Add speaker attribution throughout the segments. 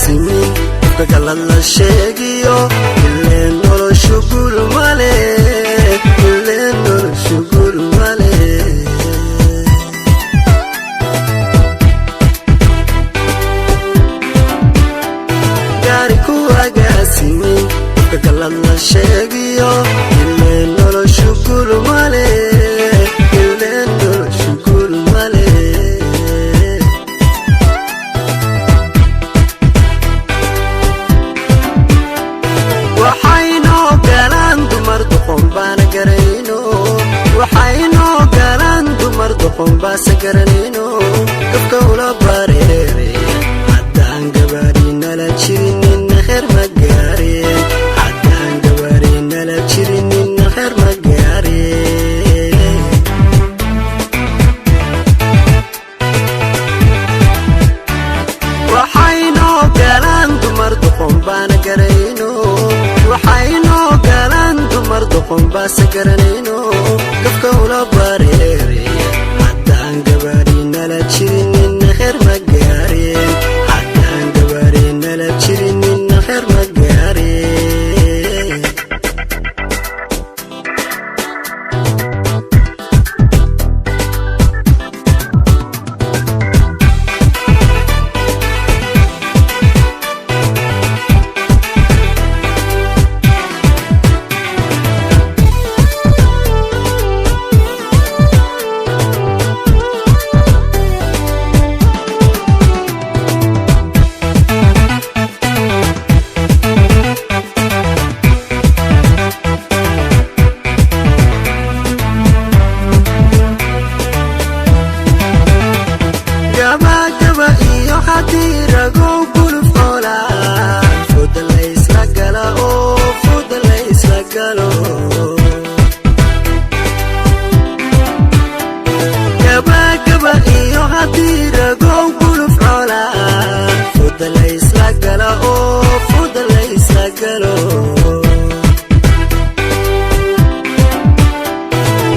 Speaker 1: agaasimin galad la sheegiyo ileen noloshu gul male ileen noloshu gul male gaari ku agaasimin galad la sheegiyo ileen noloshu gul male ileen noloshu gul male waxayno galaan dumar doqon baan garanayno waxayno galaan dumar doqon baas garanayno gabka ula bareere haddaan gabaadhina la jirinin kheer ma gaareen haddaan gabaadhina la jirinin kheer ma gaareen waxayno galaan dumar doqon baan garanayno waxayno galaan dumar doqon baas garanayno gabka ula bareere haddaan gabaadhina la jirinin kheer ma gaareen haddaan gabaadhina la jirinin kheer ma gaareen gaba iyo xadirago guluf ola fuda la isla gala oo fuda la isla galo gaba iyo xadirago guluf ola fuda la isla gala oo fuda la isla galo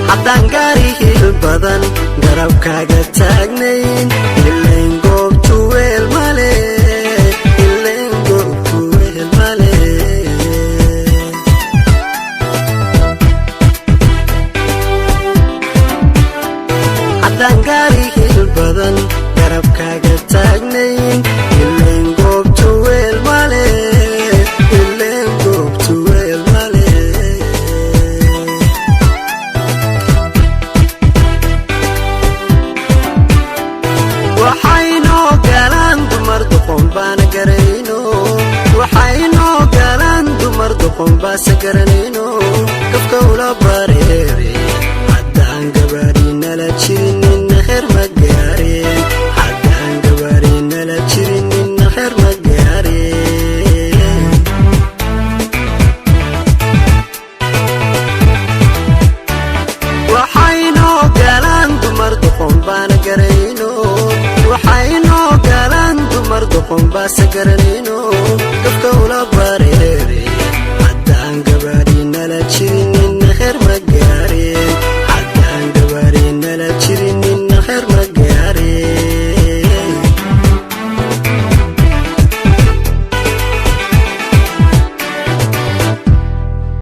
Speaker 1: haddaan gaari hil badan garabkaaga taagnayn ileen goobtu weel male ileen goobtu weel male haddaan gaari hil badan garabkaaga taagnayn ileen goobtu weel male ileen goobtu weel male waxayno galaan dumar doqon baan garanayno waxayno galaan dumar doqon baas garanayno gabka ula bareere haddaan gabaadhina la jirinin kheer ma gaareen haddaan gabaadhina la jirinin kheer ma gaareen waxayno galaan dumar doqon baan garanayno waxayno galaan dumar doqon baas garanayno gabka ula bareere